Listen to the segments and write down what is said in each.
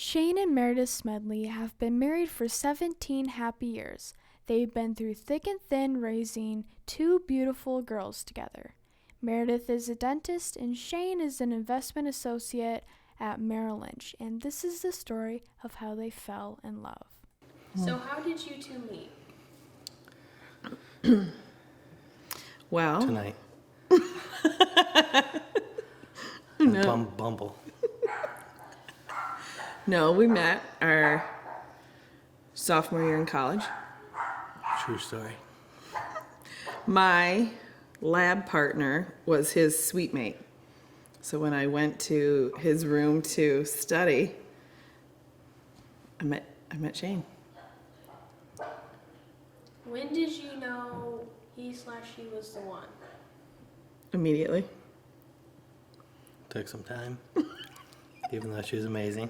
Shane and Meredith Smedley have been married for 17 happy years. They've been through thick and thin raising two beautiful girls together. Meredith is a dentist and Shane is an investment associate at Merrill Lynch, and this is the story of how they fell in love. So how did you two meet? Well, Tonight. No. Bumble. no, we met our sophomore year in college. True story. My lab partner was his suite mate. So when I went to his room to study, I met Shane. When did you know he/she was the one? Immediately. Took some time, even though she was amazing.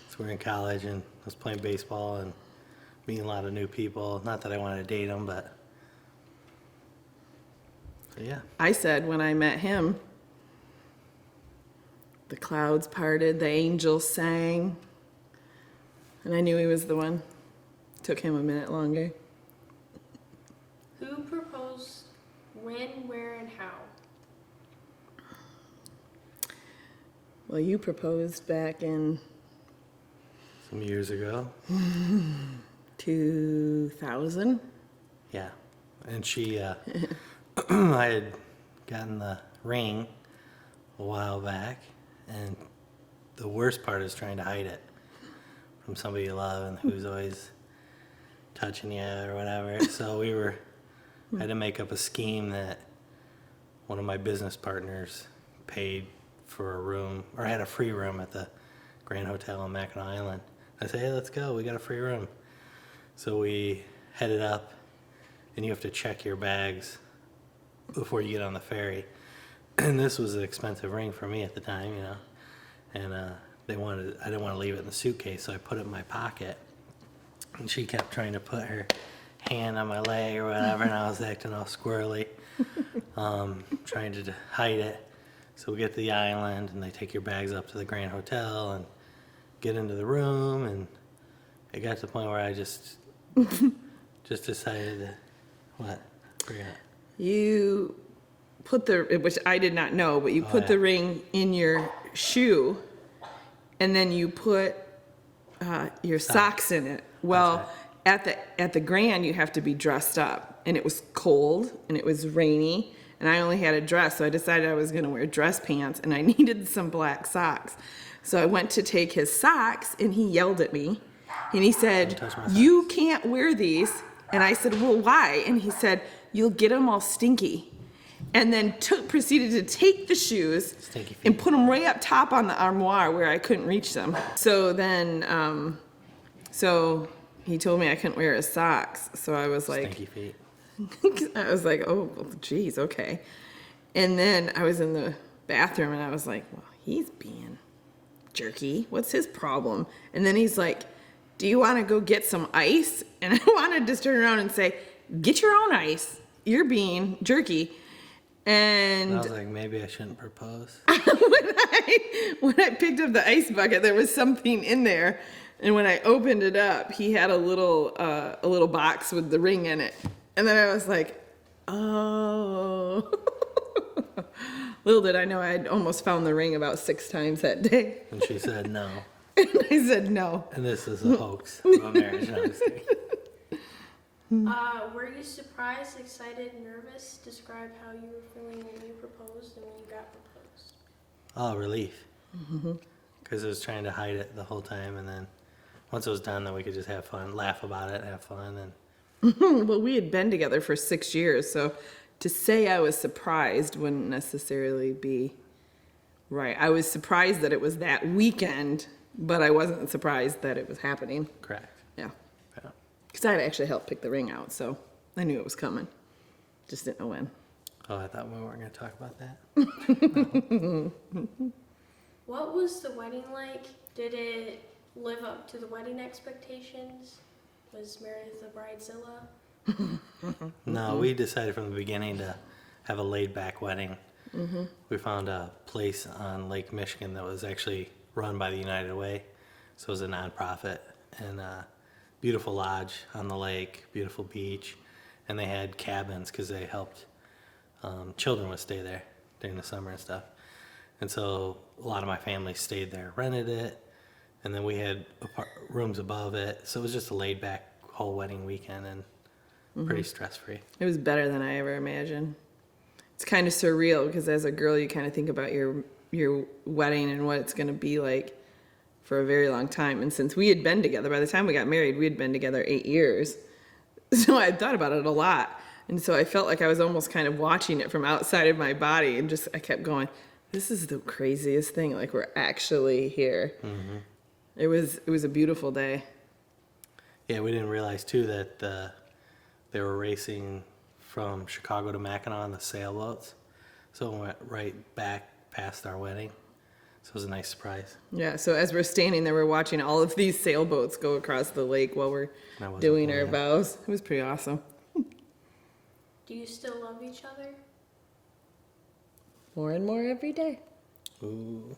So we were in college and I was playing baseball and meeting a lot of new people. Not that I wanted to date them, but yeah. I said when I met him, the clouds parted, the angels sang, and I knew he was the one. Took him a minute longer. Who proposed, when, where, and how? Well, you proposed back in Some years ago. 2000. Yeah. And she, I had gotten the ring a while back, and the worst part is trying to hide it from somebody you love and who's always touching you or whatever. So had to make up a scheme that one of my business partners paid for a room, or had a free room at the Grand Hotel on Mackinac Island. I said, hey, let's go, we got a free room. So we headed up, and you have to check your bags before you get on the ferry. And this was an expensive ring for me at the time, you know. And I didn't want to leave it in the suitcase, so I put it in my pocket. And she kept trying to put her hand on my leg or whatever, and I was acting all squirrely, trying to hide it. So we get to the island, and they take your bags up to the Grand Hotel and get into the room, and it got to the point where I just decided to, what? Forgot. You put which I did not know, but you put yeah. the ring in your shoe, and then you put your socks in it. Well, at the Grand, you have to be dressed up, and it was cold and it was rainy, and I only had a dress, so I decided I was going to wear dress pants, and I needed some black socks. So I went to take his socks, and he yelled at me, and he said, "You can't wear these." And I said, "Well, why?" And he said, "You'll get them all stinky." And then proceeded to take the shoes and put them right up top on the armoire where I couldn't reach them. So then, so he told me I couldn't wear his socks. So I was like, Stinky feet. I was like, oh, geez, okay. And then I was in the bathroom and I was like, well, he's being jerky. What's his problem? And then he's like, do you want to go get some ice? And I wanted to just turn around and say, get your own ice. You're being jerky. And I was like, maybe I shouldn't propose. when I picked up the ice bucket, there was something in there. And when I opened it up, he had a little box with the ring in it. And then I was like, oh. Little did I know I'd almost found the ring about 6 times that day. And she said no. And I said no. And this is a hoax of a marriage. No, I'm just kidding. Were you surprised, excited, nervous? Describe how you were feeling when you proposed and when you got proposed. Oh, relief. Because I was trying to hide it the whole time, and then once it was done, then we could just have fun, laugh about it, have fun, and Well, we had been together for 6 years, so to say I was surprised wouldn't necessarily be right. I was surprised that it was that weekend, but I wasn't surprised that it was happening. correct. Yeah. Yeah. Because I had actually helped pick the ring out, so I knew it was coming. Just didn't know when. Oh, I thought we weren't going to talk about that. What was the wedding like? Did it live up to the wedding expectations? Was Meredith a bridezilla? No, we decided from the beginning to have a laid-back wedding. We found a place on Lake Michigan that was actually run by the United Way, So it was a nonprofit, and beautiful lodge on the lake, beautiful beach, and they had cabins because they helped children would stay there during the summer and stuff. And so a lot of my family stayed there, rented it, and then we had rooms above it. So it was just a laid back whole wedding weekend and pretty stress free. It was better than I ever imagined. It's kind of surreal because as a girl, you kind of think about your wedding and what it's going to be like for a very long time. And since we had been together, by the time we got married, we had been together 8 years. So I thought about it a lot. And so I felt like I was almost kind of watching it from outside of my body, and I kept going, this is the craziest thing. Like, we're actually here. Mm-hmm. It was a beautiful day. Yeah, we didn't realize too that they were racing from Chicago to Mackinac on the sailboats. So it went right back past our wedding. So it was a nice surprise. Yeah, so as we're standing there, we're watching all of these sailboats go across the lake while we're doing our vows. It was pretty awesome. Do you still love each other? More and more every day. Ooh.